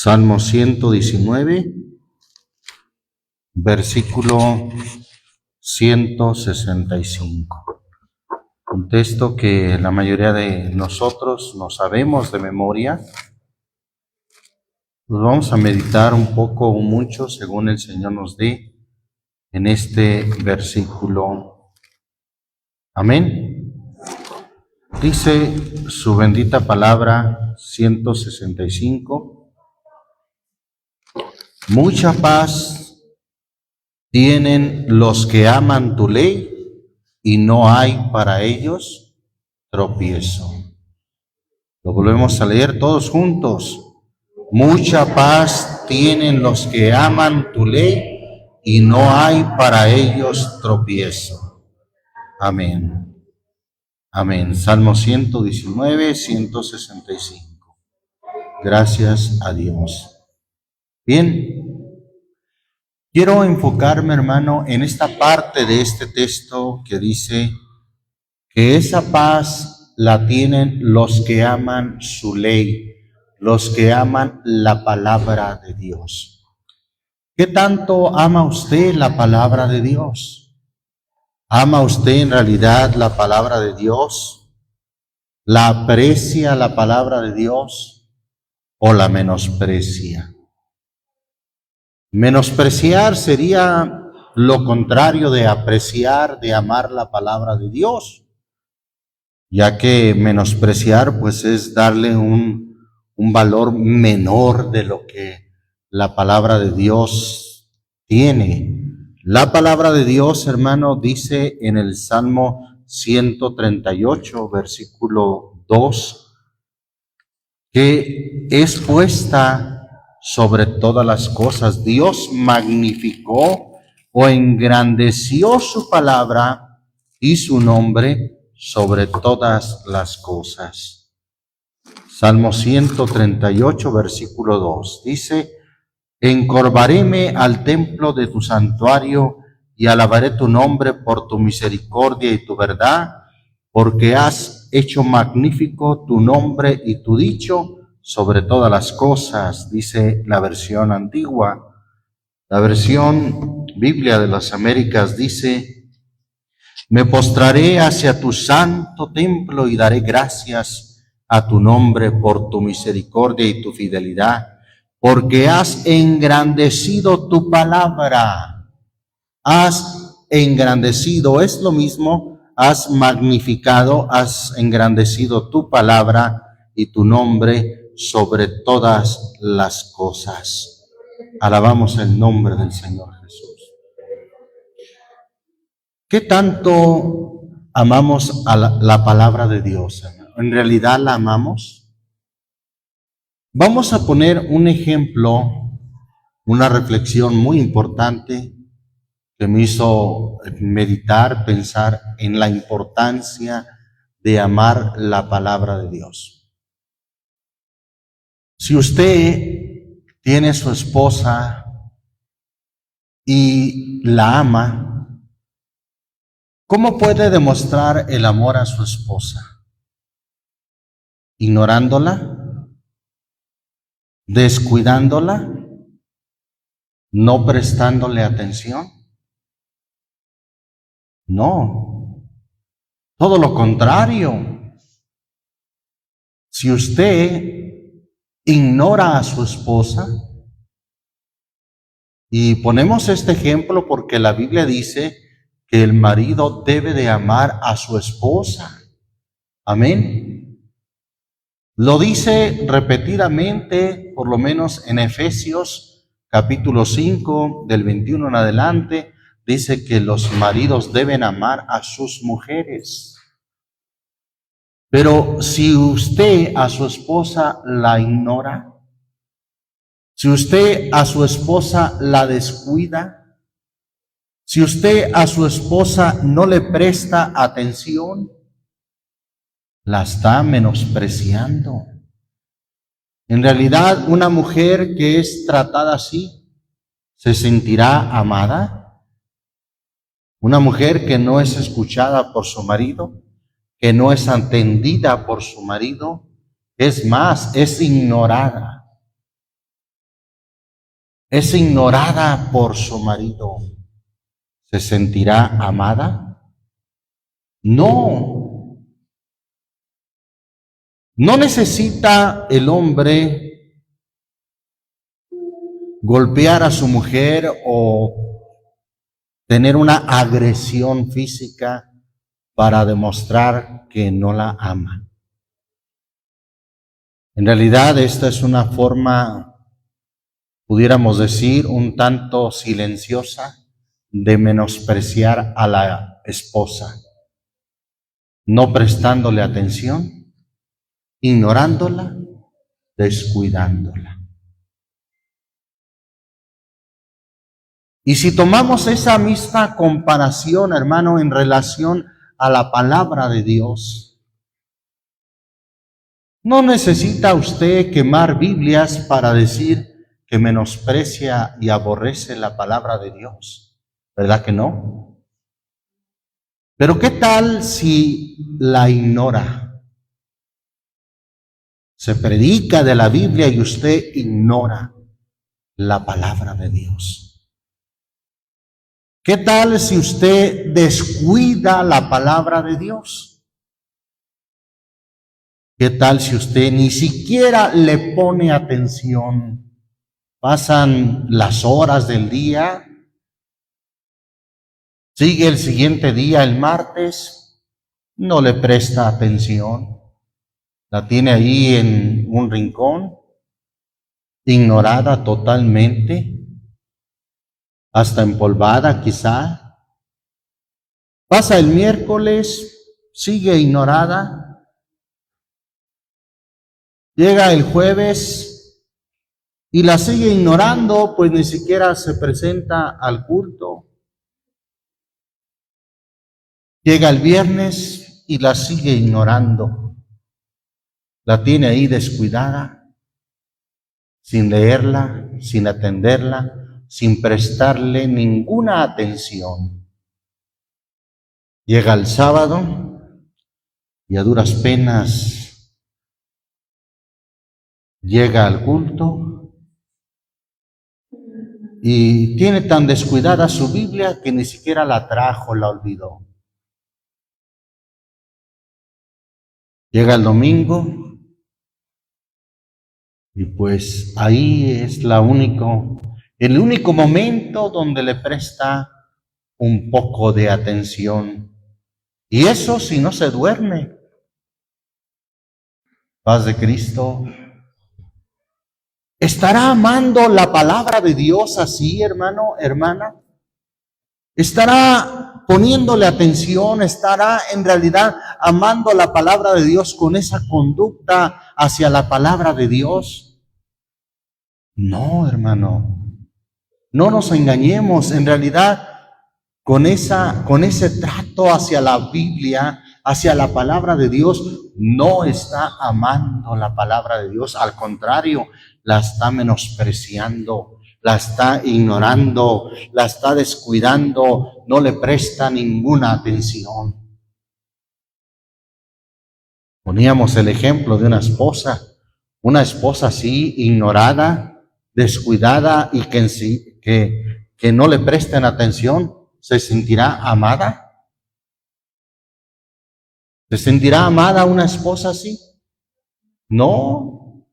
Salmo 119, versículo 165. Un texto que la mayoría de nosotros no sabemos de memoria. Nos vamos a meditar un poco o mucho según el Señor nos dé en este versículo. Amén. Dice su bendita palabra 165. Mucha paz tienen los que aman tu ley y no hay para ellos tropiezo. Lo volvemos a leer todos juntos. Mucha paz tienen los que aman tu ley y no hay para ellos tropiezo. Amén. Amén. Salmo 119, 165. Gracias a Dios. Bien, quiero enfocarme, hermano, en esta parte de este texto que dice que esa paz la tienen los que aman su ley, los que aman la palabra de Dios. ¿Qué tanto ama usted la palabra de Dios? ¿Ama usted en realidad la palabra de Dios? ¿La aprecia la palabra de Dios o la menosprecia? Menospreciar sería lo contrario de apreciar, de amar la palabra de Dios, ya que menospreciar pues es darle un valor menor de lo que la palabra de Dios tiene. La palabra de Dios, hermano, dice en el Salmo 138, versículo 2, que es puesta sobre todas las cosas. Dios magnificó o engrandeció su palabra y su nombre sobre todas las cosas. Salmo 138, versículo 2, dice: encorvaréme al templo de tu santuario y alabaré tu nombre por tu misericordia y tu verdad, porque has hecho magnífico tu nombre y tu dicho sobre todas las cosas, dice la versión antigua. La versión Biblia de las Américas dice: me postraré hacia tu santo templo y daré gracias a tu nombre por tu misericordia y tu fidelidad, porque has engrandecido tu palabra. Has engrandecido, es lo mismo, has magnificado, has engrandecido tu palabra y tu nombre sobre todas las cosas. Alabamos el nombre del Señor Jesús. ¿Qué tanto amamos a la palabra de Dios, hermano? ¿En realidad la amamos? Vamos a poner un ejemplo, una reflexión muy importante que me hizo meditar, pensar en la importancia de amar la palabra de Dios. Si usted tiene su esposa y la ama, ¿cómo puede demostrar el amor a su esposa? ¿Ignorándola? ¿Descuidándola? ¿No prestándole atención? No, todo lo contrario. Si usted ignora a su esposa, y ponemos este ejemplo porque la Biblia dice que el marido debe de amar a su esposa. Amén. Lo dice repetidamente, por lo menos en Efesios capítulo 5, del 21 en adelante, dice que los maridos deben amar a sus mujeres. Pero si usted a su esposa la ignora, si usted a su esposa la descuida, si usted a su esposa no le presta atención, la está menospreciando. En realidad, una mujer que es tratada así, ¿se sentirá amada? Una mujer que no es escuchada por su marido, que no es atendida por su marido, es más, es ignorada. es ignorada por su marido, ¿se sentirá amada? No. No necesita el hombre golpear a su mujer o tener una agresión física para demostrar que no la ama. En realidad, esta es una forma, pudiéramos decir, un tanto silenciosa de menospreciar a la esposa, no prestándole atención, ignorándola, descuidándola. Y si tomamos esa misma comparación, hermano, en relación a la palabra de Dios, no necesita usted quemar Biblias para decir que menosprecia y aborrece la palabra de Dios, ¿verdad que no? Pero ¿qué tal si la ignora? Se predica de la Biblia y usted ignora la palabra de Dios. ¿Qué tal si usted descuida la palabra de Dios? ¿Qué tal si usted ni siquiera le pone atención? Pasan las horas del día, sigue el siguiente día, el martes, no le presta atención, la tiene ahí en un rincón, ignorada totalmente, hasta empolvada quizá. Pasa el miércoles, sigue ignorada. Llega el jueves y la sigue ignorando, pues ni siquiera se presenta al culto. Llega el viernes y la sigue ignorando. La tiene ahí descuidada, sin leerla, sin atenderla, sin prestarle ninguna atención. Llega el sábado y a duras penas llega al culto y tiene tan descuidada su Biblia que ni siquiera la trajo, la olvidó. Llega el domingo y pues ahí es el único momento donde le presta un poco de atención. Y eso si no se duerme. Paz de Cristo. ¿Estará amando la palabra de Dios así, hermano, hermana? ¿Estará poniéndole atención? ¿Estará en realidad amando la palabra de Dios con esa conducta hacia la palabra de Dios? No, hermano. No nos engañemos. En realidad, con ese trato hacia la Biblia, hacia la palabra de Dios, no está amando la palabra de Dios. Al contrario, la está menospreciando, la está ignorando, la está descuidando, no le presta ninguna atención. Poníamos el ejemplo de una esposa así, ignorada, descuidada y que no le presten atención. ¿Se sentirá amada? ¿Se sentirá amada una esposa así? No.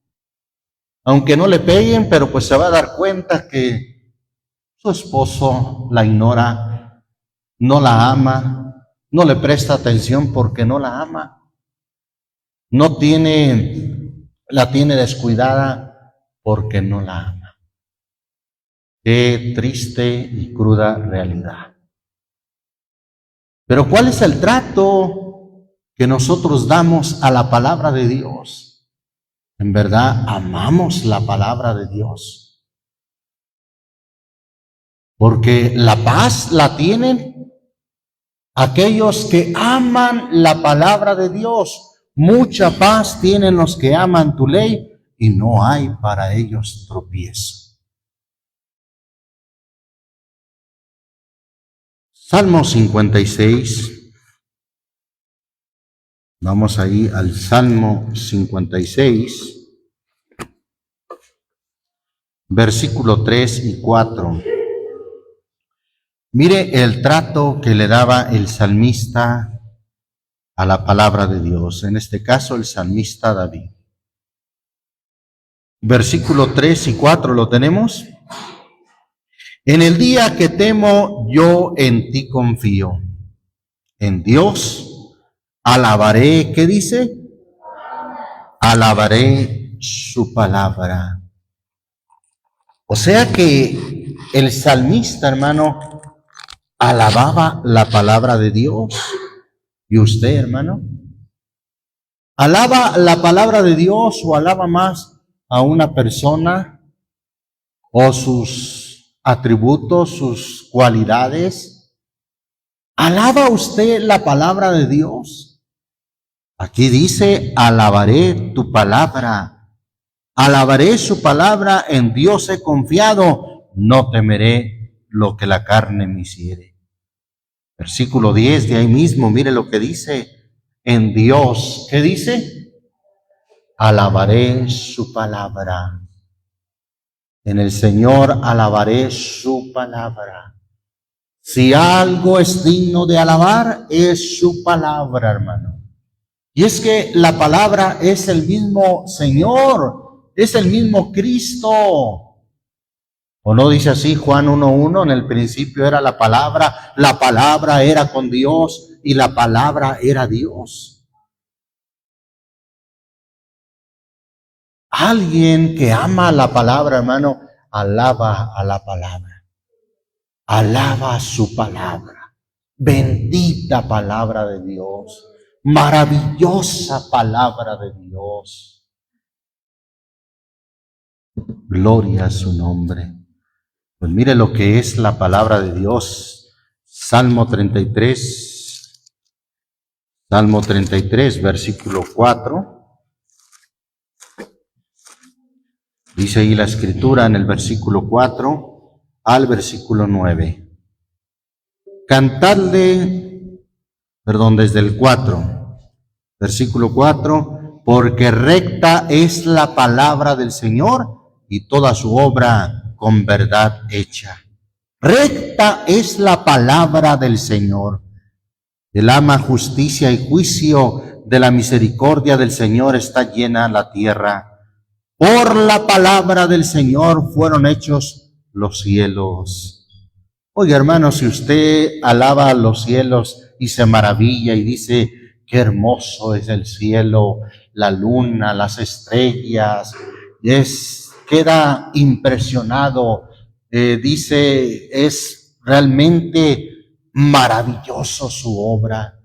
Aunque no le peguen, pero pues se va a dar cuenta que su esposo la ignora, no la ama, no le presta atención porque no la ama. La tiene descuidada porque no la ama. Qué triste y cruda realidad. Pero ¿cuál es el trato que nosotros damos a la palabra de Dios? ¿En verdad amamos la palabra de Dios? Porque la paz la tienen aquellos que aman la palabra de Dios. Mucha paz tienen los que aman tu ley y no hay para ellos tropiezo. Salmo 56. Vamos ahí al Salmo 56. versículo 3 y 4. Mire el trato que le daba el salmista a la palabra de Dios, en este caso el salmista David. Versículo 3 y 4, ¿lo tenemos? En el día que temo, yo en ti confío. En Dios alabaré, ¿qué dice? Alabaré su palabra. O sea que el salmista, hermano, alababa la palabra de Dios. ¿Y usted, hermano? ¿Alaba la palabra de Dios o alaba más a una persona o sus atributos, sus cualidades? ¿Alaba usted la palabra de Dios? Aquí dice, alabaré tu palabra. Alabaré su palabra, en Dios he confiado, no temeré lo que la carne me hiciere. Versículo 10 de ahí mismo, mire lo que dice. En Dios, ¿qué dice? Alabaré su palabra. En el Señor alabaré su palabra. Si algo es digno de alabar, es su palabra, hermano. Y es que la palabra es el mismo Señor, es el mismo Cristo. ¿O no dice así Juan 1:1? En el principio era la palabra era con Dios y la palabra era Dios. Alguien que ama la palabra, hermano, alaba a la palabra. Alaba su palabra. Bendita palabra de Dios. Maravillosa palabra de Dios. Gloria a su nombre. Pues mire lo que es la palabra de Dios. Salmo 33, versículo 4. Dice ahí la escritura en el versículo 4 al versículo 9. Desde el 4, versículo 4, porque recta es la palabra del Señor y toda su obra con verdad hecha. Recta es la palabra del Señor. Él ama justicia y juicio, de la misericordia del Señor está llena la tierra. Por la palabra del Señor fueron hechos los cielos. Oiga, hermano, si usted alaba a los cielos y se maravilla y dice, qué hermoso es el cielo, la luna, las estrellas, queda impresionado, dice, es realmente maravilloso su obra.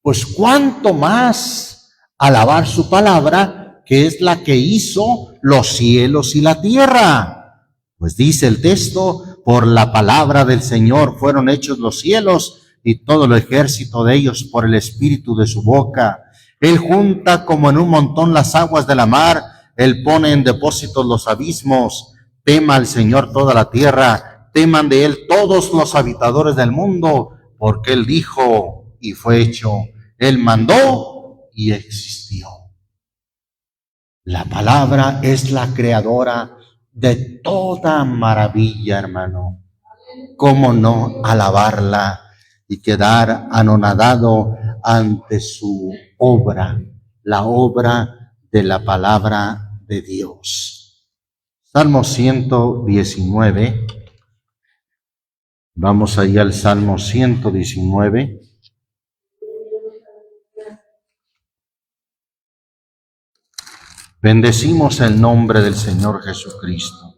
Pues cuánto más alabar su palabra, que es la que hizo los cielos y la tierra. Pues dice el texto, por la palabra del Señor fueron hechos los cielos y todo el ejército de ellos por el espíritu de su boca. Él junta como en un montón las aguas de la mar, Él pone en depósitos los abismos. Tema al Señor toda la tierra, teman de Él todos los habitadores del mundo, porque Él dijo y fue hecho, Él mandó y existió. La palabra es la creadora de toda maravilla, hermano. ¿Cómo no alabarla y quedar anonadado ante su obra, la obra de la palabra de Dios? Salmo 119. Vamos ahí al Salmo 119. Bendecimos el nombre del Señor Jesucristo.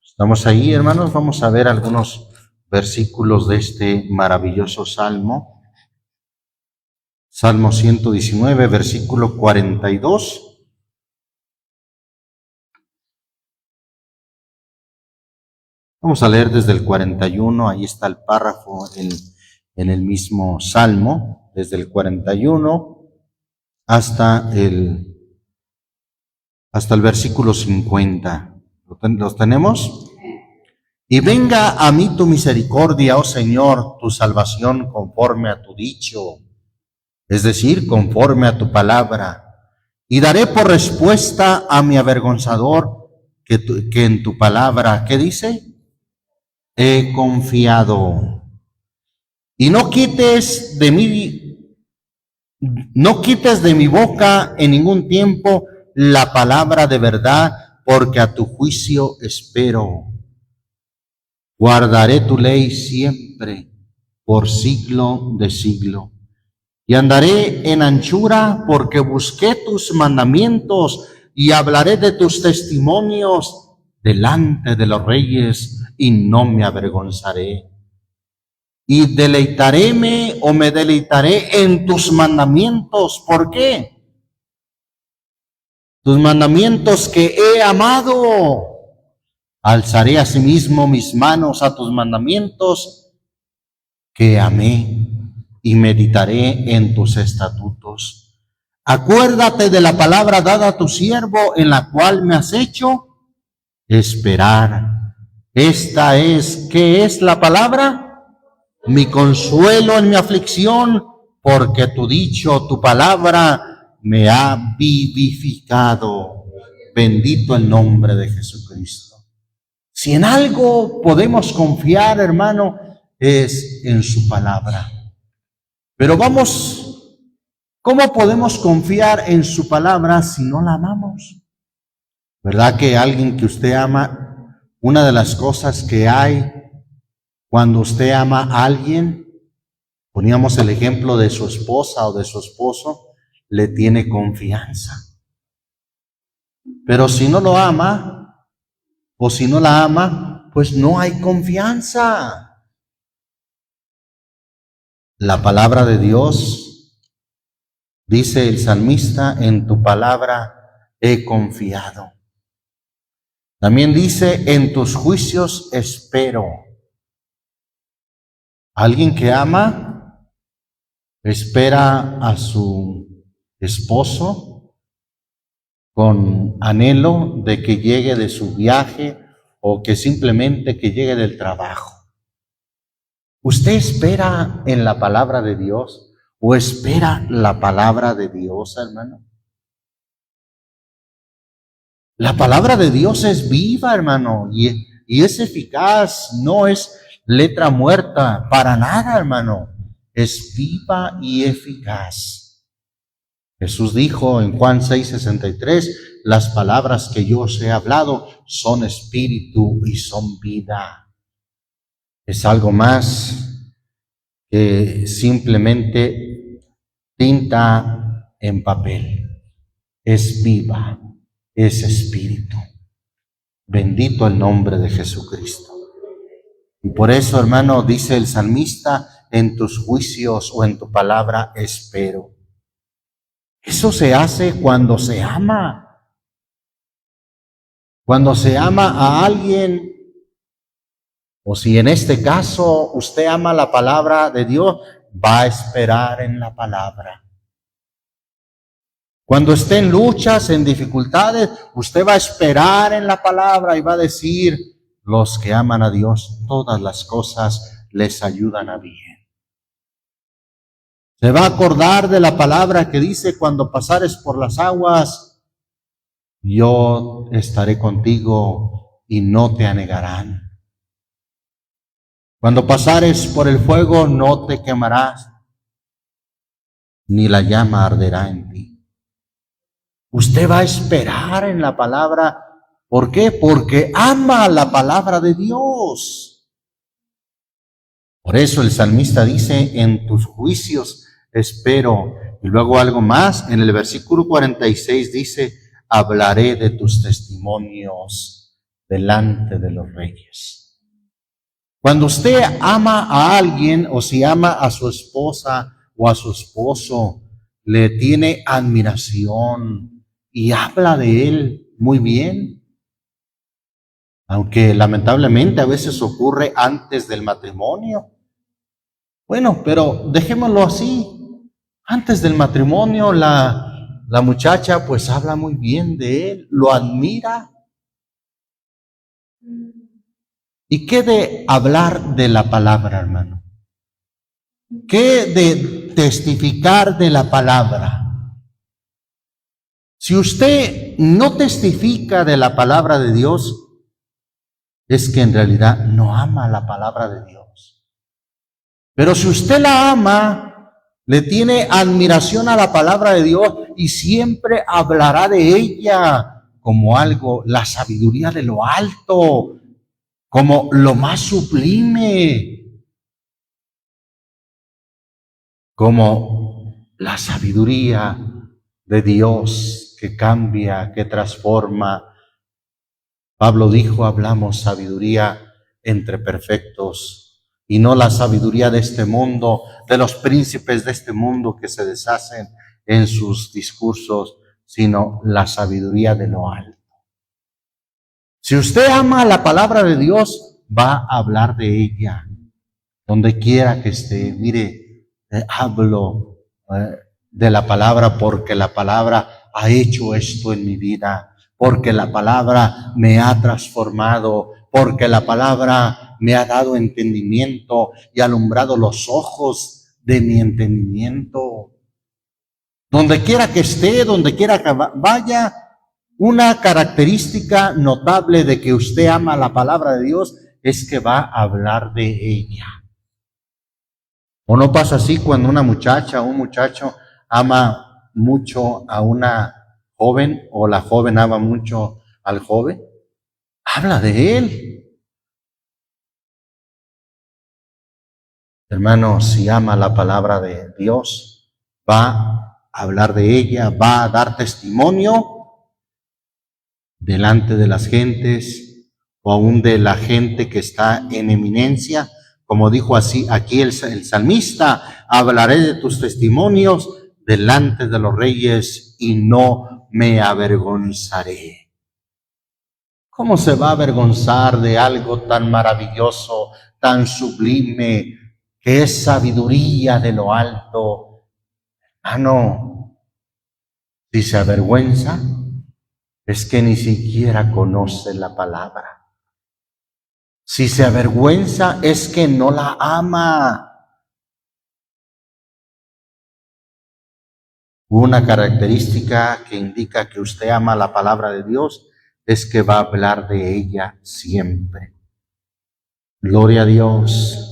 Estamos ahí, hermanos, vamos a ver algunos versículos de este maravilloso salmo. Salmo 119, versículo 42. Vamos a leer desde el 41, ahí está el párrafo en el mismo salmo, desde el 41 hasta el versículo 50. ¿Los tenemos? Y venga a mí tu misericordia, oh Señor, tu salvación conforme a tu dicho, es decir, conforme a tu palabra. Y daré por respuesta a mi avergonzador que en tu palabra, ¿qué dice? He confiado. Y no quites de mi boca en ningún tiempo la palabra de verdad, porque a tu juicio espero. Guardaré tu ley siempre, por siglo de siglo. Y andaré en anchura, porque busqué tus mandamientos, y hablaré de tus testimonios delante de los reyes, y no me avergonzaré. Y me deleitaré en tus mandamientos. ¿Por qué? Tus mandamientos que he amado. Alzaré asimismo mis manos a tus mandamientos que amé, y meditaré en tus estatutos. Acuérdate de la palabra dada a tu siervo, en la cual me has hecho esperar. Esta es, ¿qué es la palabra? Mi consuelo en mi aflicción, porque tu dicho, tu palabra, me ha vivificado. Bendito el nombre de Jesucristo. Si en algo podemos confiar, hermano, es en su palabra. Pero vamos, ¿cómo podemos confiar en su palabra si no la amamos? ¿Verdad que alguien que usted ama, una de las cosas que hay cuando usted ama a alguien, poníamos el ejemplo de su esposa o de su esposo, le tiene confianza? Pero si no lo ama, o si no la ama, pues no hay confianza. La palabra de Dios, dice el salmista, en tu palabra he confiado. También dice, en tus juicios espero. Alguien que ama, espera a su esposo con anhelo de que llegue de su viaje o que simplemente que llegue del trabajo. ¿Usted espera en la palabra de Dios o espera la palabra de Dios, hermano? La palabra de Dios es viva, hermano, y es eficaz, no es letra muerta, para nada, hermano. Es viva y eficaz. Jesús dijo en Juan 6:63, las palabras que yo os he hablado son espíritu y son vida. Es algo más que simplemente tinta en papel. Es viva, es espíritu. Bendito el nombre de Jesucristo. Y por eso, hermano, dice el salmista, en tus juicios o en tu palabra espero. Eso se hace cuando se ama. Cuando se ama a alguien, o si en este caso usted ama la palabra de Dios, va a esperar en la palabra. Cuando esté en luchas, en dificultades, usted va a esperar en la palabra y va a decir, los que aman a Dios, todas las cosas les ayudan a bien. Se va a acordar de la palabra que dice, cuando pasares por las aguas, yo estaré contigo y no te anegarán. Cuando pasares por el fuego, no te quemarás, ni la llama arderá en ti. Usted va a esperar en la palabra. ¿Por qué? Porque ama la palabra de Dios. Por eso el salmista dice, en tus juicios espero. Y luego algo más, en el versículo 46 dice, hablaré de tus testimonios delante de los reyes. Cuando usted ama a alguien, o si ama a su esposa o a su esposo, le tiene admiración y habla de él muy bien, aunque lamentablemente a veces ocurre antes del matrimonio. Bueno, pero dejémoslo así. Antes del matrimonio la muchacha pues habla muy bien de él, lo admira. ¿Y qué de hablar de la palabra, hermano? ¿Qué de testificar de la palabra? Si usted no testifica de la palabra de Dios, es que en realidad no ama la palabra de Dios. Pero si usted la ama, le tiene admiración a la palabra de Dios y siempre hablará de ella como algo, la sabiduría de lo alto, como lo más sublime, como la sabiduría de Dios que cambia, que transforma. Pablo dijo, hablamos sabiduría entre perfectos y no la sabiduría de este mundo, de los príncipes de este mundo que se deshacen en sus discursos, sino la sabiduría de lo alto. Si usted ama la palabra de Dios, va a hablar de ella, donde quiera que esté. Mire, hablo de la palabra porque la palabra ha hecho esto en mi vida, porque la palabra me ha transformado, porque la palabra me ha dado entendimiento y alumbrado los ojos de mi entendimiento. Donde quiera que esté, donde quiera que vaya, una característica notable de que usted ama la palabra de Dios es que va a hablar de ella. ¿O no pasa así cuando una muchacha o un muchacho ama mucho a una joven o la joven ama mucho al joven? Habla de él. Hermano, si ama la palabra de Dios, va a hablar de ella, va a dar testimonio delante de las gentes o aún de la gente que está en eminencia. Como dijo así aquí el salmista, hablaré de tus testimonios delante de los reyes y no me avergonzaré. ¿Cómo se va a avergonzar de algo tan maravilloso, tan sublime, que es sabiduría de lo alto? No. Si se avergüenza, es que ni siquiera conoce la palabra. Si se avergüenza, es que no la ama. Una característica que indica que usted ama la palabra de Dios es que va a hablar de ella siempre. Gloria a Dios.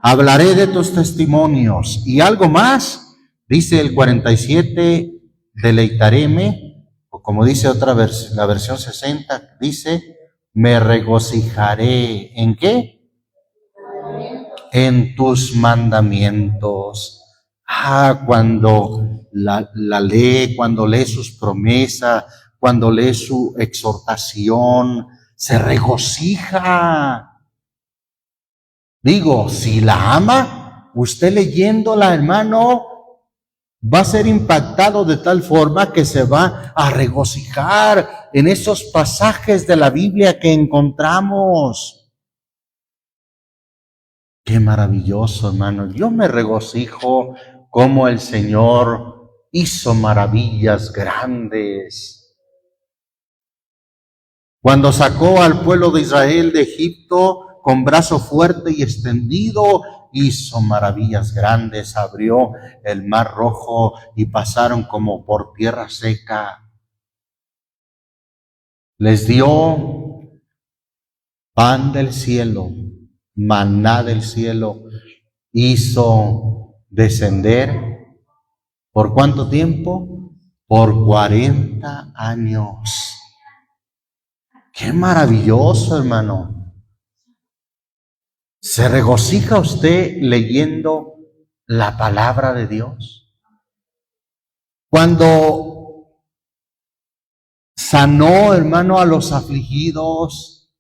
Hablaré de tus testimonios. Y algo más, dice el 47, deleitaréme, o como dice otra la versión 60, dice, me regocijaré. ¿En qué? En tus mandamientos. Cuando la lee, cuando lee sus promesas, cuando lee su exhortación, se regocija. Digo, si la ama, usted leyéndola, hermano, va a ser impactado de tal forma que se va a regocijar en esos pasajes de la Biblia que encontramos. Qué maravilloso, hermano. Yo me regocijo como el Señor hizo maravillas grandes. Cuando sacó al pueblo de Israel de Egipto con brazo fuerte y extendido, hizo maravillas grandes, abrió el mar rojo y pasaron como por tierra seca. Les dio pan del cielo, maná del cielo, hizo descender. ¿Por cuánto tiempo? Por 40 años. Qué maravilloso, hermano. ¿Se regocija usted leyendo la palabra de Dios? Cuando sanó, hermano, a los afligidos,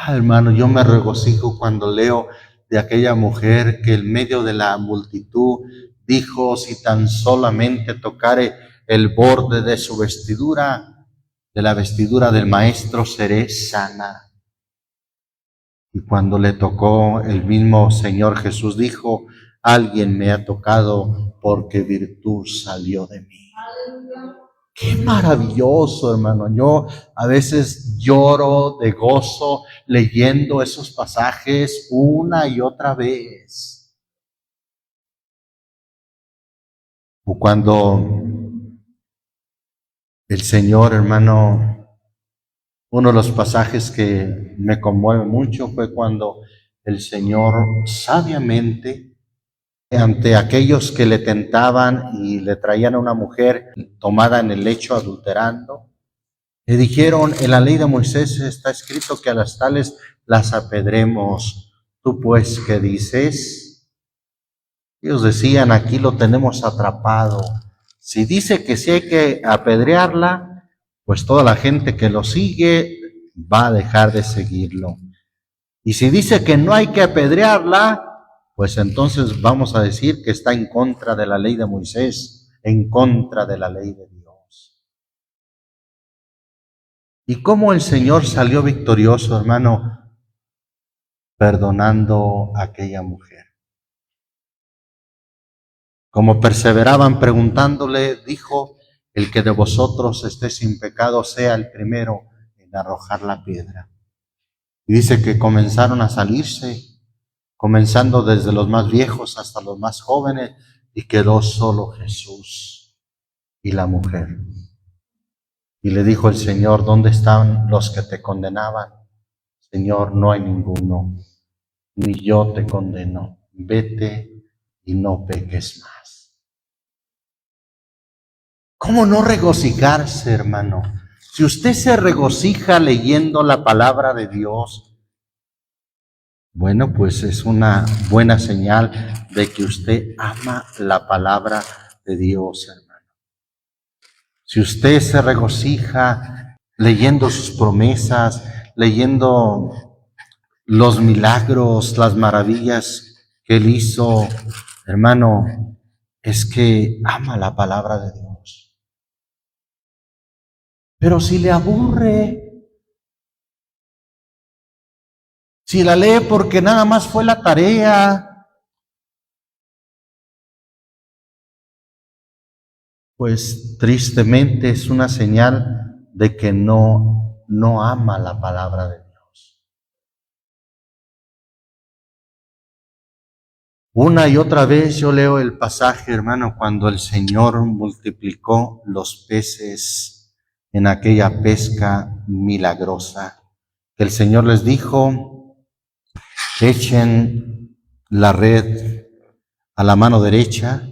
hermano, yo me regocijo cuando leo de aquella mujer que en medio de la multitud dijo, si tan solamente tocare el borde de su vestidura, de la vestidura del maestro, seré sana. Y cuando le tocó, el mismo Señor Jesús dijo, alguien me ha tocado porque virtud salió de mí. Qué maravilloso, hermano. Yo a veces lloro de gozo leyendo esos pasajes una y otra vez. O cuando El Señor, hermano, uno de los pasajes que me conmueve mucho fue cuando el Señor sabiamente, ante aquellos que le tentaban y le traían a una mujer tomada en el lecho adulterando, le dijeron: en la ley de Moisés está escrito que a las tales las apedremos. ¿Tú pues qué dices? Ellos decían: aquí lo tenemos atrapado. Si dice que sí hay que apedrearla, pues toda la gente que lo sigue va a dejar de seguirlo. Y si dice que no hay que apedrearla, pues entonces vamos a decir que está en contra de la ley de Moisés, en contra de la ley de Dios. ¿Y cómo el Señor salió victorioso, hermano? Perdonando a aquella mujer. Como perseveraban preguntándole, dijo: el que de vosotros esté sin pecado sea el primero en arrojar la piedra. Y dice que comenzaron a salirse, comenzando desde los más viejos hasta los más jóvenes, y quedó solo Jesús y la mujer. Y le dijo el Señor: ¿dónde están los que te condenaban? Señor, no hay ninguno, ni yo te condeno. Vete y no peques más. ¿Cómo no regocijarse, hermano? Si usted se regocija leyendo la palabra de Dios, bueno, pues es una buena señal de que usted ama la palabra de Dios, hermano. Si usted se regocija leyendo sus promesas, leyendo los milagros, las maravillas que Él hizo, hermano, es que ama la palabra de Dios. Pero si le aburre, si la lee porque nada más fue la tarea, pues tristemente es una señal de que no ama la palabra de Dios. Una y otra vez yo leo el pasaje, hermano, cuando el Señor multiplicó los peces en aquella pesca milagrosa, que el Señor les dijo: echen la red a la mano derecha.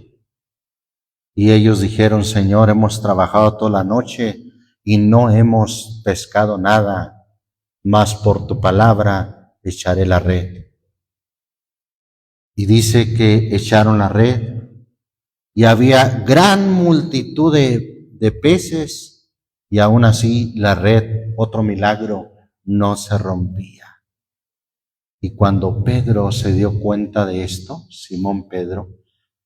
Y ellos dijeron: Señor, hemos trabajado toda la noche y no hemos pescado nada, mas por tu palabra echaré la red. Y dice que echaron la red y había gran multitud de peces, y aún así la red, otro milagro, no se rompía. Y cuando Pedro se dio cuenta de esto, Simón Pedro,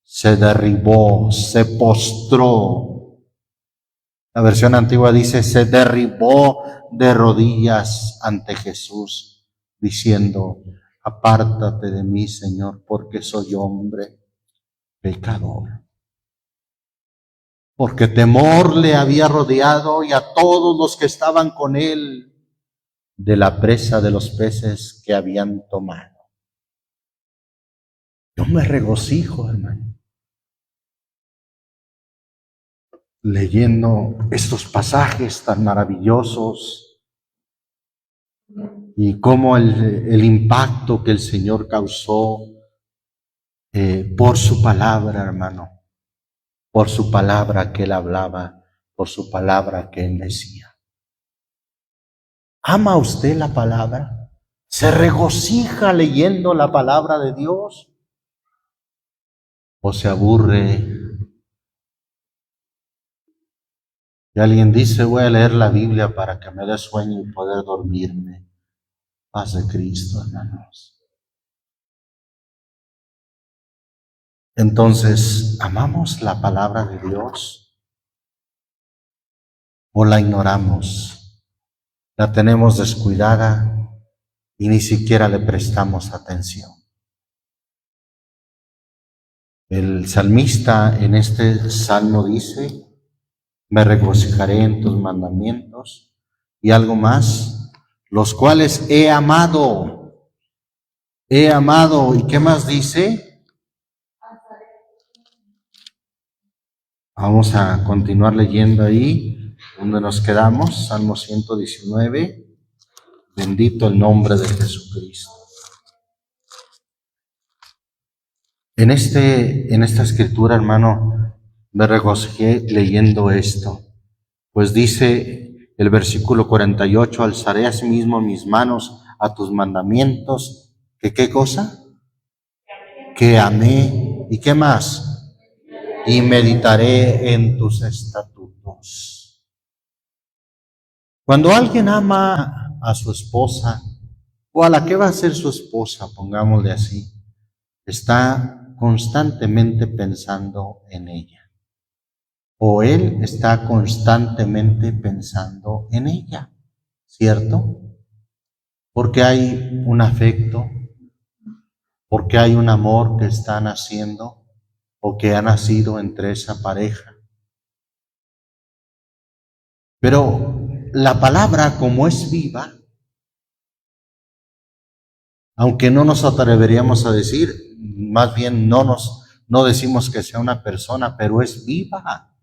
se derribó, se postró. La versión antigua dice: se derribó de rodillas ante Jesús, diciendo: apártate de mí, Señor, porque soy hombre pecador. Porque temor le había rodeado y a todos los que estaban con él de la presa de los peces que habían tomado. Yo me regocijo, hermano, leyendo estos pasajes tan maravillosos y cómo el impacto que el Señor causó por su palabra, hermano, por su palabra que Él hablaba, por su palabra que Él decía. ¿Ama usted la palabra? ¿Se regocija leyendo la palabra de Dios? ¿O se aburre? Y alguien dice: voy a leer la Biblia para que me dé sueño y poder dormirme. Paz de Cristo, hermanos. Entonces, ¿amamos la palabra de Dios o la ignoramos? La tenemos descuidada y ni siquiera le prestamos atención. El salmista en este salmo dice: me regocijaré en tus mandamientos, y algo más, los cuales he amado. He amado. ¿Y qué más dice? Vamos a continuar leyendo ahí. ¿Dónde nos quedamos? Salmo 119. Bendito el nombre de Jesucristo. En esta escritura, hermano, me regocijé leyendo esto. Pues dice el versículo 48, alzaré asimismo mis manos a tus mandamientos. ¿Que qué cosa? Que amé. ¿Y qué más? Y meditaré en tus estatutos. Cuando alguien ama a su esposa, o a la que va a ser su esposa, pongámosle así, está constantemente pensando en ella. O él está constantemente pensando en ella, ¿cierto? Porque hay un afecto, porque hay un amor que está naciendo o que ha nacido entre esa pareja. Pero la palabra, como es viva, aunque no nos atreveríamos a decir, más bien no decimos que sea una persona, pero es viva.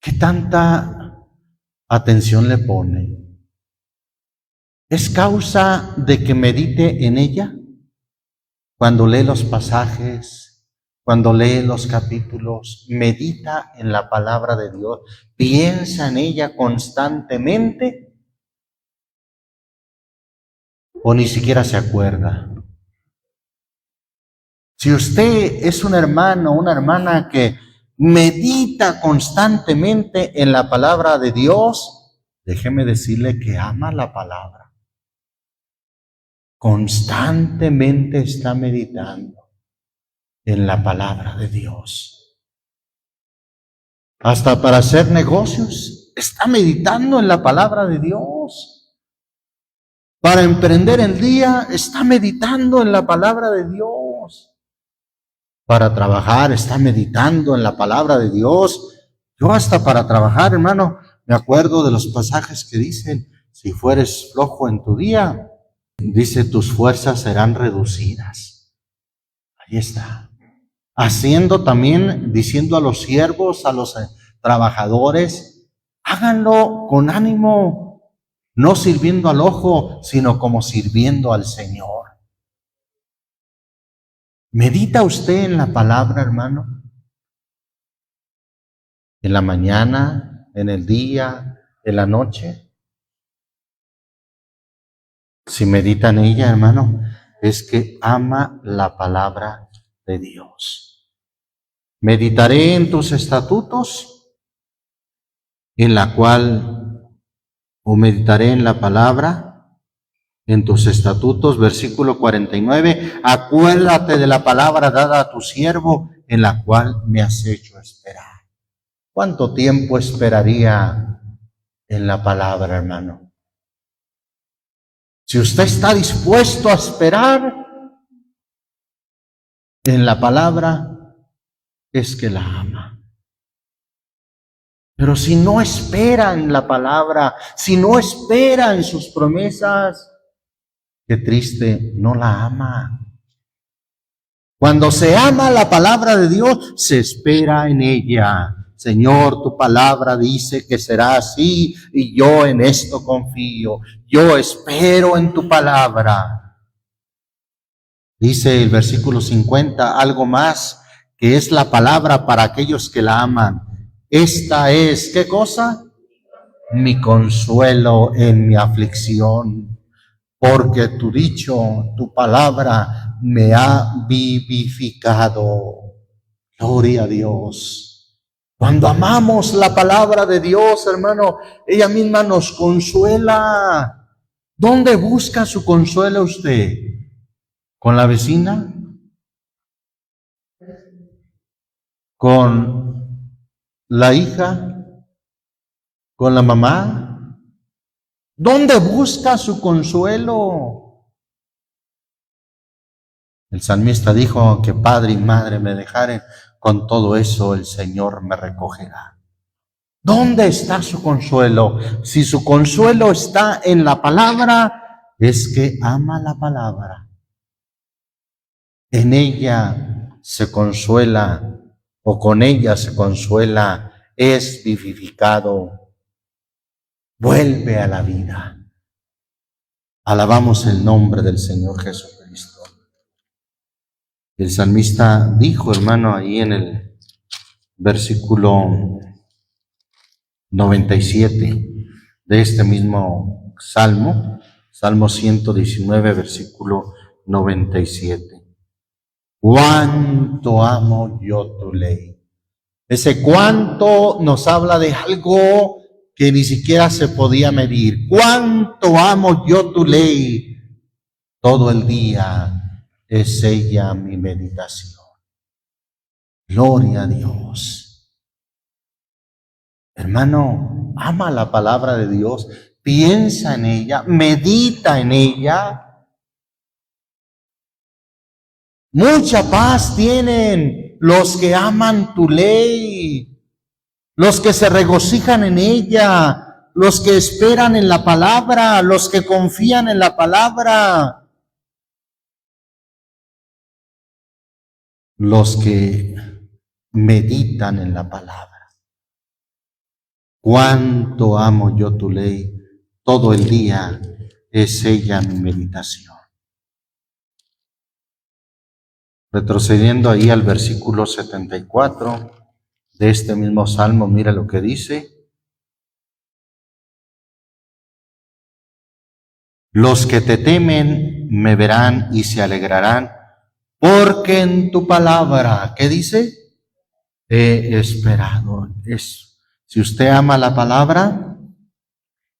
¿Qué tanta atención le pone? ¿Es causa de que medite en ella? Cuando lee los pasajes, cuando lee los capítulos, medita en la palabra de Dios, piensa en ella constantemente, o ni siquiera se acuerda. Si usted es un hermano, una hermana que medita constantemente en la palabra de Dios, déjeme decirle que ama la palabra. Constantemente está meditando en la palabra de Dios. Hasta para hacer negocios, está meditando en la palabra de Dios. Para emprender el día, está meditando en la palabra de Dios. Para trabajar, está meditando en la palabra de Dios. Yo hasta para trabajar, hermano, me acuerdo de los pasajes que dicen, si fueres flojo en tu día, dice, tus fuerzas serán reducidas. Ahí está. Haciendo también, diciendo a los siervos, a los trabajadores, háganlo con ánimo, no sirviendo al ojo, sino como sirviendo al Señor. ¿Medita usted en la palabra, hermano? ¿En la mañana, en el día, en la noche? Si medita en ella, hermano, es que ama la palabra de Dios. Meditaré en tus estatutos, en la cual, o meditaré en la palabra, en tus estatutos, versículo 49, acuérdate de la palabra dada a tu siervo, en la cual me has hecho esperar. ¿Cuánto tiempo esperaría en la palabra, hermano? Si usted está dispuesto a esperar en la palabra, es que la ama. Pero si no espera en la palabra, si no espera en sus promesas, qué triste, no la ama. Cuando se ama la palabra de Dios, se espera en ella. Señor, tu palabra dice que será así y yo en esto confío. Yo espero en tu palabra. Dice el versículo 50, algo más, que es la palabra para aquellos que la aman. Esta es, ¿qué cosa? Mi consuelo en mi aflicción, porque tu dicho, tu palabra me ha vivificado. Gloria a Dios. Cuando amamos la palabra de Dios, hermano, ella misma nos consuela. ¿Dónde busca su consuelo usted? ¿Con la vecina? ¿Con la hija? ¿Con la mamá? ¿Dónde busca su consuelo? El salmista dijo que padre y madre me dejaren, con todo eso el Señor me recogerá. ¿Dónde está su consuelo? Si su consuelo está en la palabra, es que ama la palabra. En ella se consuela, o con ella se consuela es vivificado, vuelve a la vida. Alabamos el nombre del Señor Jesucristo. El salmista dijo, hermano, ahí en el versículo 97 de este mismo salmo, Salmo 119, versículo 97. Cuánto amo yo tu ley. Ese cuánto nos habla de algo que ni siquiera se podía medir. Cuánto amo yo tu ley. Todo el día es ella mi meditación. Gloria a Dios. Hermano, ama la palabra de Dios, piensa en ella, medita en ella. Mucha paz tienen los que aman tu ley, los que se regocijan en ella, los que esperan en la palabra, los que confían en la palabra, los que meditan en la palabra. Cuánto amo yo tu ley, todo el día es ella mi meditación. Retrocediendo ahí al versículo 74 de este mismo salmo, mira lo que dice. Los que te temen me verán y se alegrarán, porque en tu palabra, ¿qué dice? He esperado. Si usted ama la palabra,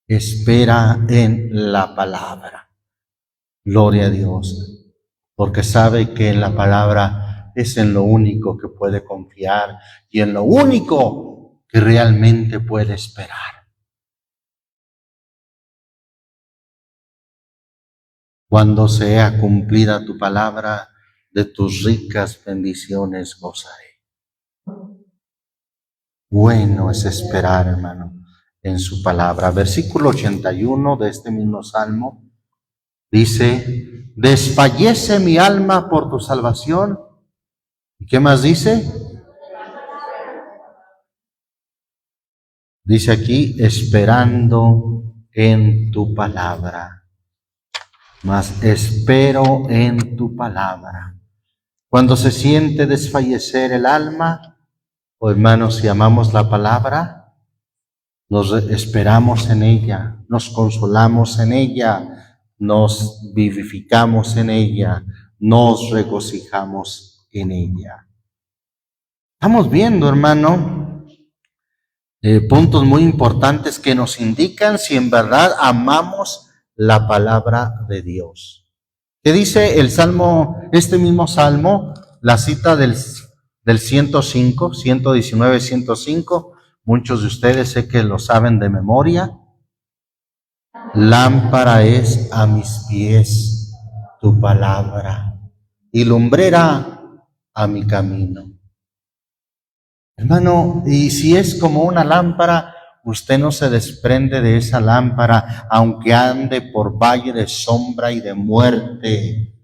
espera en la palabra. Gloria a Dios, porque sabe que en la palabra es en lo único que puede confiar y en lo único que realmente puede esperar. Cuando sea cumplida tu palabra, de tus ricas bendiciones gozaré. Bueno es esperar, hermano, en su palabra. Versículo 81 de este mismo salmo dice, desfallece mi alma por tu salvación. ¿Y qué más dice? Dice aquí, esperando en tu palabra. Mas espero en tu palabra. Cuando se siente desfallecer el alma, hermanos, si amamos la palabra, nos esperamos en ella, nos consolamos en ella, nos vivificamos en ella, nos regocijamos en ella. Estamos viendo, hermano, puntos muy importantes que nos indican si en verdad amamos la palabra de Dios. ¿Qué dice el salmo, este mismo salmo, la cita del 105, 119, 105? Muchos de ustedes sé que lo saben de memoria. Lámpara es a mis pies tu palabra y lumbrera a mi camino. Hermano, y si es como una lámpara, usted no se desprende de esa lámpara, aunque ande por valle de sombra y de muerte.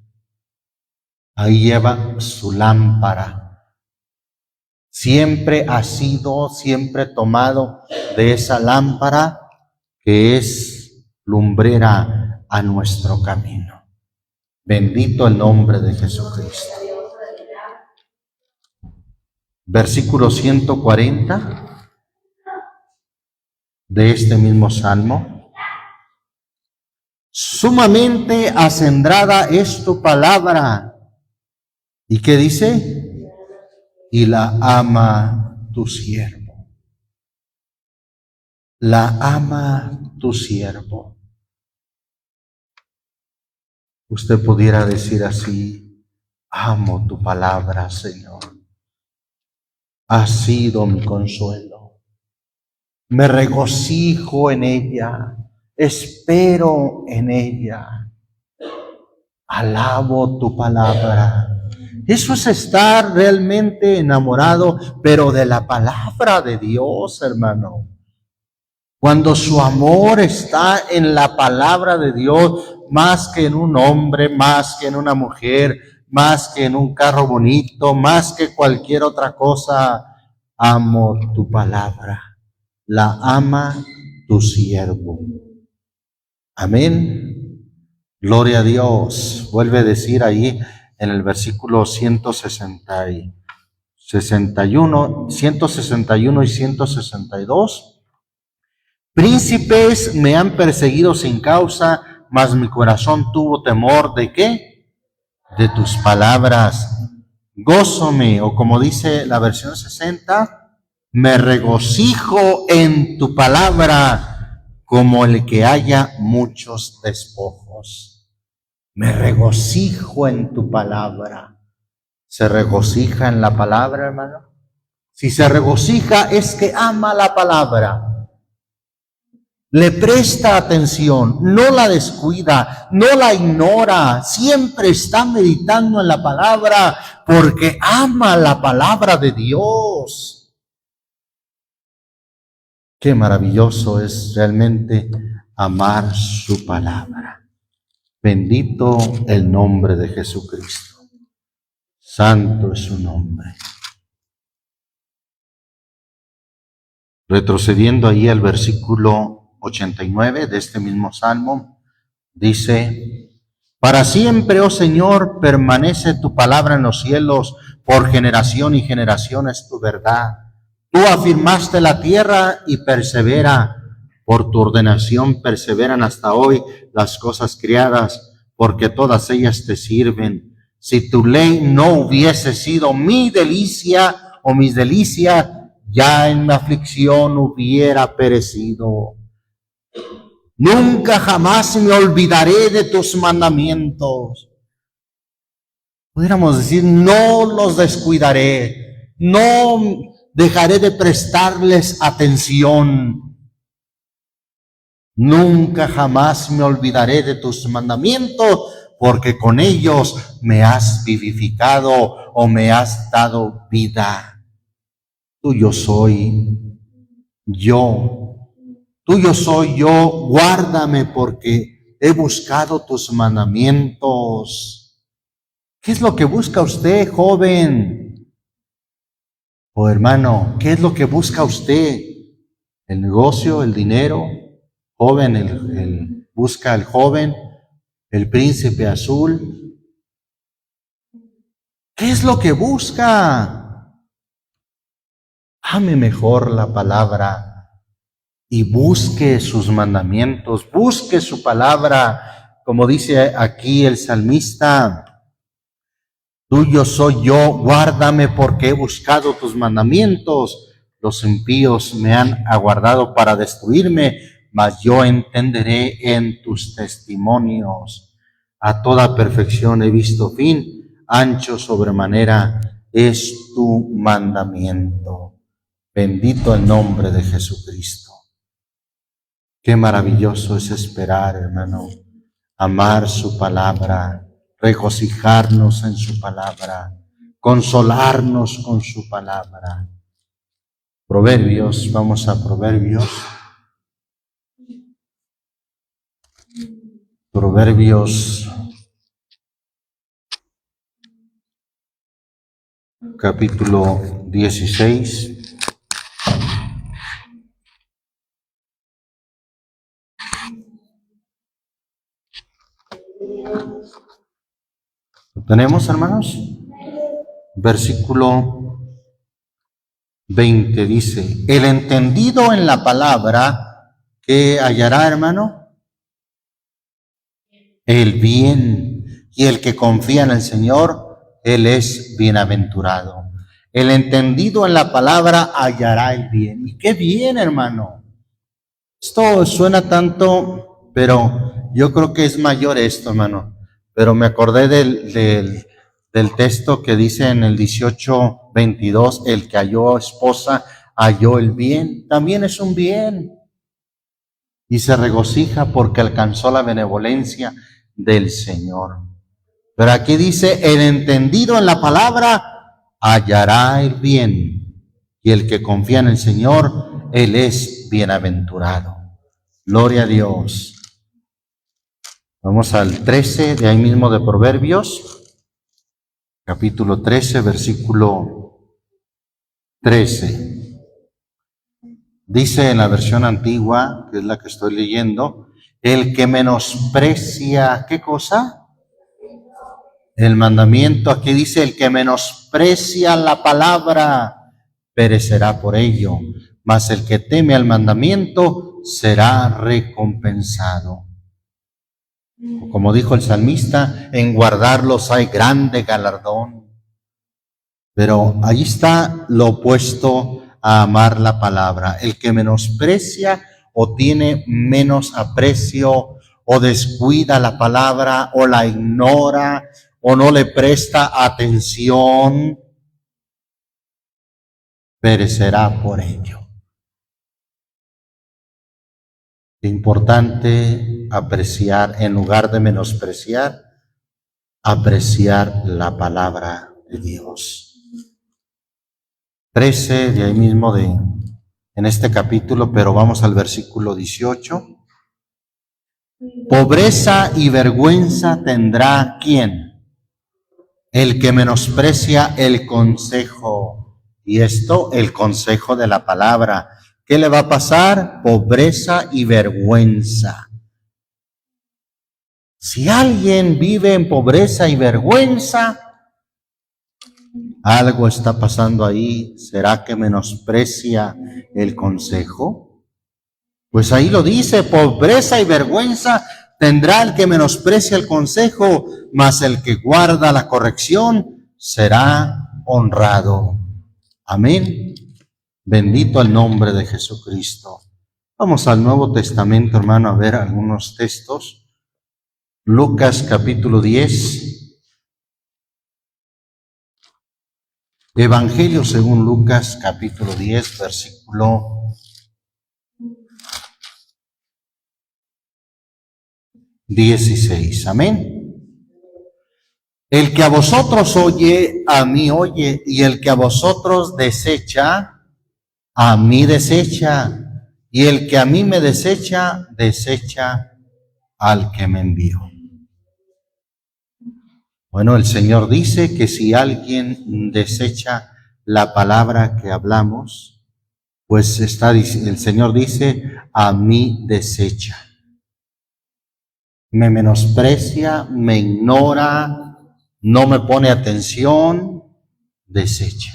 Ahí lleva su lámpara. Siempre ha sido, siempre tomado de esa lámpara que es lumbrera a nuestro camino. Bendito el nombre de Jesucristo. Versículo 140 de este mismo salmo. Sumamente acendrada es tu palabra. ¿Y qué dice? Y la ama tu siervo. La ama tu siervo. Usted pudiera decir así, amo tu palabra, Señor. Has sido mi consuelo. Me regocijo en ella. Espero en ella. Alabo tu palabra. Eso es estar realmente enamorado, pero de la palabra de Dios, hermano. Cuando su amor está en la palabra de Dios, más que en un hombre, más que en una mujer, más que en un carro bonito, más que cualquier otra cosa, amo tu palabra, la ama tu siervo. Amén. Gloria a Dios. Vuelve a decir ahí en el versículo 161 y 162. Príncipes me han perseguido sin causa, mas mi corazón tuvo temor ¿de qué? De tus palabras. Gózome, o como dice la versión 60, me regocijo en tu palabra como el que haya muchos despojos. Me regocijo en tu palabra. ¿Se regocija en la palabra, hermano? Si se regocija es que ama la palabra. Le presta atención, no la descuida, no la ignora, siempre está meditando en la palabra porque ama la palabra de Dios. Qué maravilloso es realmente amar su palabra. Bendito el nombre de Jesucristo. Santo es su nombre. Retrocediendo ahí al versículo 89 de este mismo salmo, dice: para siempre, oh Señor, permanece tu palabra en los cielos, por generación y generación es tu verdad. Tú afirmaste la tierra y persevera, por tu ordenación perseveran hasta hoy las cosas criadas, porque todas ellas te sirven. Si tu ley no hubiese sido mi delicia o mis delicias, ya en mi aflicción hubiera perecido. Nunca jamás me olvidaré de tus mandamientos. Pudiéramos decir, no los descuidaré, no dejaré de prestarles atención. Nunca jamás me olvidaré de tus mandamientos, porque con ellos me has vivificado o me has dado vida. Tuyo soy yo. Tuyo soy yo, guárdame porque he buscado tus mandamientos. ¿Qué es lo que busca usted, joven? O hermano, ¿qué es lo que busca usted? ¿El negocio, el dinero? Joven, busca el joven, el príncipe azul. ¿Qué es lo que busca? Ame mejor la palabra y busque sus mandamientos, busque su palabra, como dice aquí el salmista: tuyo soy yo, guárdame porque he buscado tus mandamientos. Los impíos me han aguardado para destruirme, mas yo entenderé en tus testimonios. A toda perfección he visto fin, ancho sobremanera es tu mandamiento. Bendito el nombre de Jesucristo. Qué maravilloso es esperar, hermano, amar su palabra, regocijarnos en su palabra, consolarnos con su palabra. Proverbios, vamos a Proverbios. Proverbios, capítulo 16. ¿Lo tenemos, hermanos? Versículo 20 dice: el entendido en la palabra, ¿qué hallará, hermano? El bien. Y el que confía en el Señor, él es bienaventurado. El entendido en la palabra hallará el bien. ¿Y qué bien, hermano? Esto suena tanto, pero yo creo que es mayor esto, hermano. Pero me acordé del texto que dice en el 18:22, el que halló esposa, halló el bien. También es un bien. Y se regocija porque alcanzó la benevolencia del Señor. Pero aquí dice, el entendido en la palabra hallará el bien. Y el que confía en el Señor, él es bienaventurado. Gloria a Dios. Vamos al 13 de ahí mismo de Proverbios, capítulo 13, versículo 13. Dice en la versión antigua, que es la que estoy leyendo, el que menosprecia, ¿qué cosa? El mandamiento. Aquí dice, el que menosprecia la palabra perecerá por ello, mas el que teme al mandamiento será recompensado. Como dijo el salmista, en guardarlos hay grande galardón. Pero ahí está lo opuesto a amar la palabra. El que menosprecia o tiene menos aprecio o descuida la palabra o la ignora o no le presta atención, perecerá por ello. Importante apreciar, en lugar de menospreciar, apreciar la palabra de Dios. 13 de ahí mismo en este capítulo, pero vamos al versículo 18. Pobreza y vergüenza tendrá ¿quién? El que menosprecia el consejo. Y esto, el consejo de la palabra. ¿Qué le va a pasar? Pobreza y vergüenza. Si alguien vive en pobreza y vergüenza, algo está pasando ahí. ¿Será que menosprecia el consejo? Pues ahí lo dice, pobreza y vergüenza tendrá el que menosprecia el consejo, mas el que guarda la corrección será honrado. Amén. Bendito el nombre de Jesucristo. Vamos al Nuevo Testamento, hermano, a ver algunos textos. Lucas capítulo 10. Evangelio según Lucas capítulo 10, versículo 16. Amén. El que a vosotros oye, a mí oye, y el que a vosotros desecha, a mí desecha, y el que a mí me desecha, desecha al que me envió. Bueno, el Señor dice que si alguien desecha la palabra que hablamos, pues el Señor dice, a mí desecha. Me menosprecia, me ignora, no me pone atención, desecha.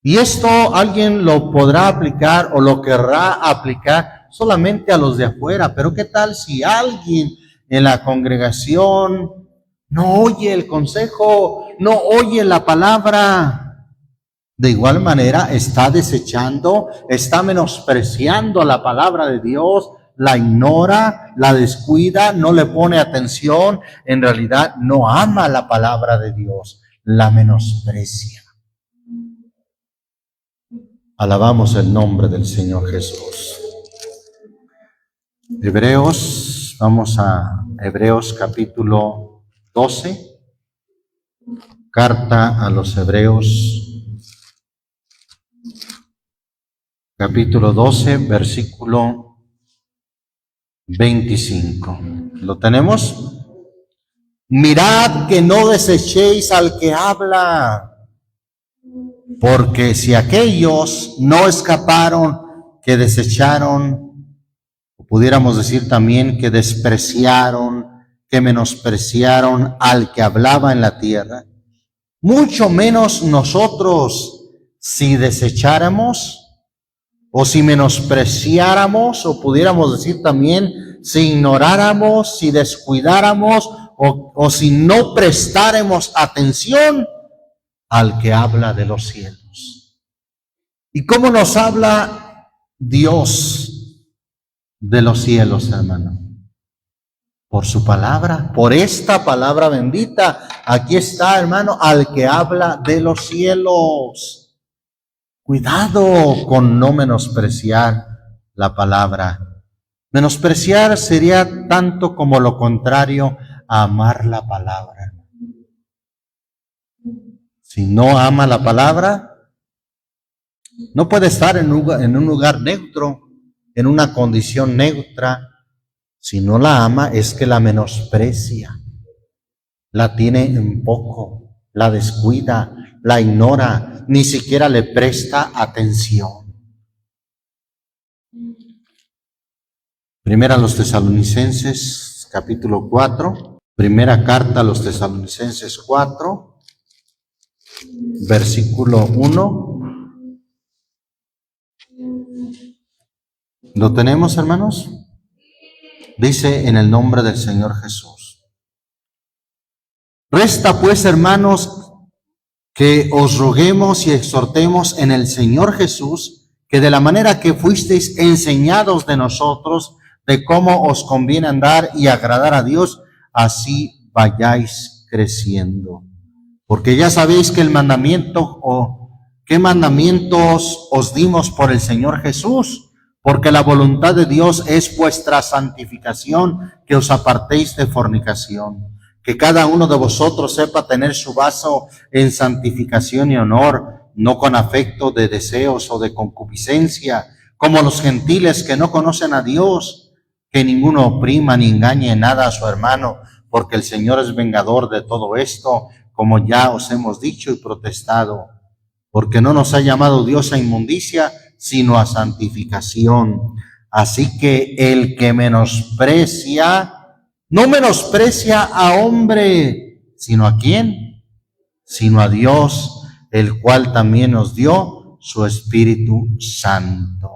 Y esto alguien lo podrá aplicar o lo querrá aplicar solamente a los de afuera, pero ¿qué tal si alguien en la congregación no oye el consejo, no oye la palabra? De igual manera está desechando, está menospreciando la palabra de Dios, la ignora, la descuida, no le pone atención, en realidad no ama la palabra de Dios, la menosprecia. Alabamos el nombre del Señor Jesús. Hebreos, vamos a Hebreos capítulo 12, carta a los Hebreos, capítulo 12, versículo 25. ¿Lo tenemos? Mirad que no desechéis al que habla, porque si aquellos no escaparon, que desecharon, pudiéramos decir también que despreciaron, que menospreciaron al que hablaba en la tierra, mucho menos nosotros, si desecháramos o si menospreciáramos, o pudiéramos decir también, si ignoráramos, si descuidáramos o si no prestáramos atención al que habla de los cielos. ¿Y cómo nos habla Dios de los cielos, hermano? Por su palabra, por esta palabra bendita. Aquí está, hermano, al que habla de los cielos. Cuidado con no menospreciar la palabra. Menospreciar sería tanto como lo contrario a amar la palabra. Si no ama la palabra, no puede estar en un lugar neutro, en una condición neutra. Si no la ama, es que la menosprecia, la tiene en poco, la descuida, la ignora, ni siquiera le presta atención. Primera a los Tesalonicenses, capítulo 4. Primera carta a los Tesalonicenses 4, versículo 1. ¿Lo tenemos, hermanos? Dice: en el nombre del Señor Jesús. Resta pues, hermanos, que os roguemos y exhortemos en el Señor Jesús, que de la manera que fuisteis enseñados de nosotros, de cómo os conviene andar y agradar a Dios, así vayáis creciendo. Porque ya sabéis que el mandamiento, o qué mandamientos os dimos por el Señor Jesús, porque la voluntad de Dios es vuestra santificación, que os apartéis de fornicación, que cada uno de vosotros sepa tener su vaso en santificación y honor, no con afecto de deseos o de concupiscencia, como los gentiles que no conocen a Dios, que ninguno oprima ni engañe en nada a su hermano, porque el Señor es vengador de todo esto, como ya os hemos dicho y protestado, porque no nos ha llamado Dios a inmundicia, sino a santificación. Así que el que menosprecia, no menosprecia a hombre, sino ¿a quién? Sino a Dios, el cual también nos dio su Espíritu Santo.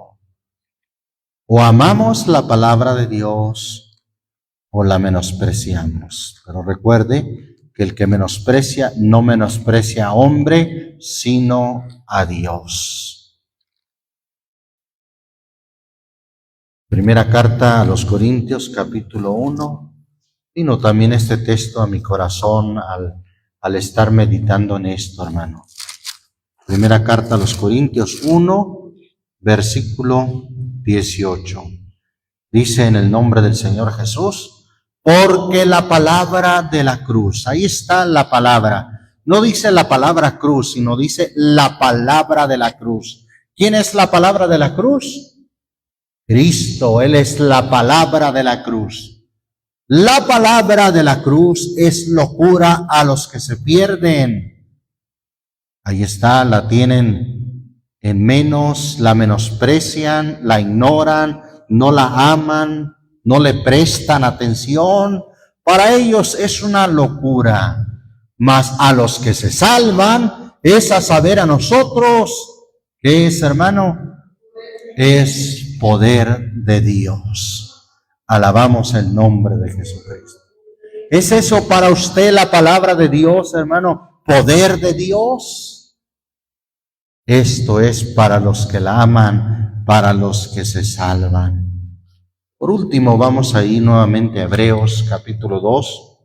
O amamos la palabra de Dios o la menospreciamos. Pero recuerde que el que menosprecia no menosprecia a hombre, sino a Dios. Primera carta a los Corintios, capítulo 1. Vino también este texto a mi corazón al estar meditando en esto, hermano. Primera carta a los Corintios 1, versículo 18. Dice: en el nombre del Señor Jesús, porque la palabra de la cruz, ahí está la palabra. No dice la palabra cruz, sino dice la palabra de la cruz. ¿Quién es la palabra de la cruz? Cristo, Él es la palabra de la cruz. La palabra de la cruz es locura a los que se pierden. Ahí está, la tienen en menos, la menosprecian, la ignoran, no la aman, no le prestan atención. Para ellos es una locura. Mas a los que se salvan, es a saber a nosotros, ¿qué es, hermano? Es poder de Dios. Alabamos el nombre de Jesucristo. ¿Es eso para usted la palabra de Dios, hermano? ¿Poder de Dios? Esto es para los que la aman, para los que se salvan. Por último, vamos a ir nuevamente a Hebreos capítulo 2.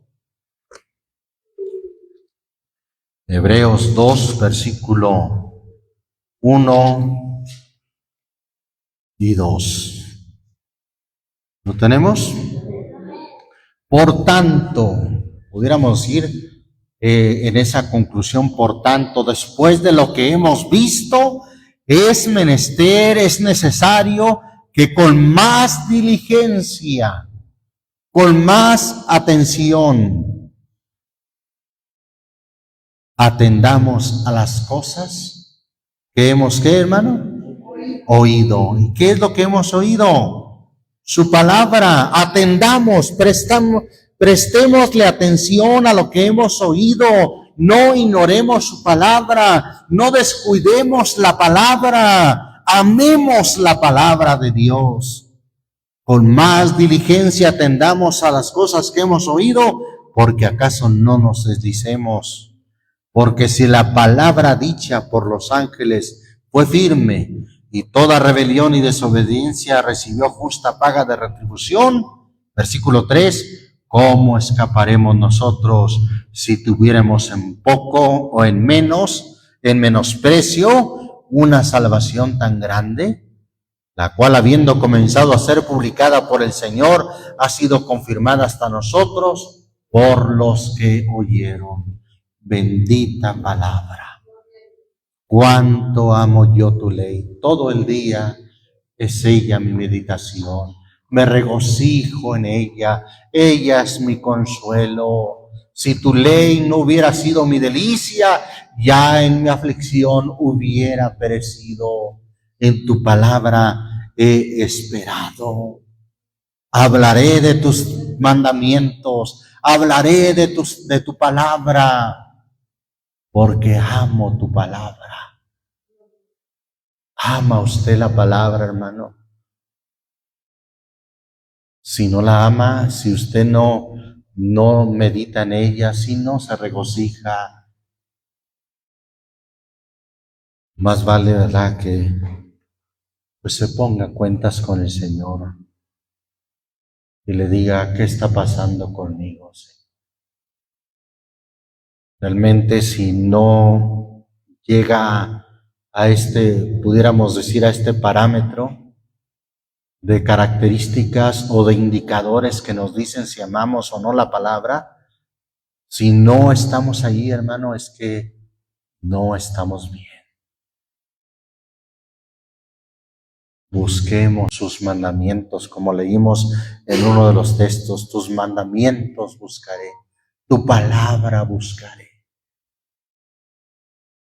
Hebreos 2, versículo 1 y 2. ¿Lo tenemos? Por tanto, pudiéramos decir en esa conclusión, por tanto, después de lo que hemos visto, es menester, es necesario que con más diligencia, con más atención, atendamos a las cosas que hemos, ¿qué, hermano? Oído. ¿Y qué es lo que hemos oído? Su palabra. Atendamos, prestémosle atención a lo que hemos oído. No ignoremos su palabra, no descuidemos la palabra, amemos la palabra de Dios. Con más diligencia atendamos a las cosas que hemos oído, porque acaso no nos deslicemos. Porque si la palabra dicha por los ángeles fue firme, y toda rebelión y desobediencia recibió justa paga de retribución, versículo 3, ¿cómo escaparemos nosotros si tuviéramos en poco o en menosprecio, una salvación tan grande, la cual, habiendo comenzado a ser publicada por el Señor, ha sido confirmada hasta nosotros por los que oyeron? Bendita palabra. Cuánto amo yo tu ley. Todo el día es ella mi meditación. Me regocijo en ella. Ella es mi consuelo. Si tu ley no hubiera sido mi delicia, ya en mi aflicción hubiera perecido. En tu palabra he esperado. Hablaré de tus mandamientos, hablaré de tu palabra, porque amo tu palabra. ¿Ama usted la palabra, hermano? Si no la ama, si usted no medita en ella, si no se regocija, más vale, ¿verdad?, que pues se ponga cuentas con el Señor y le diga: ¿qué está pasando conmigo, Señor? Realmente, si no llega a pudiéramos decir, a este parámetro de características o de indicadores que nos dicen si amamos o no la palabra, si no estamos allí, hermano, es que no estamos bien. Busquemos sus mandamientos, como leímos en uno de los textos: tus mandamientos buscaré, tu palabra buscaré.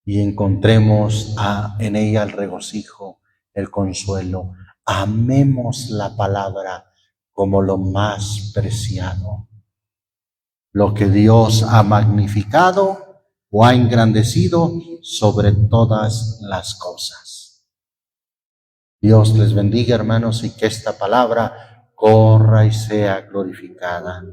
Y encontremos en ella el regocijo, el consuelo. Amemos la palabra como lo más preciado, lo que Dios ha magnificado o ha engrandecido sobre todas las cosas. Dios les bendiga, hermanos, y que esta palabra corra y sea glorificada.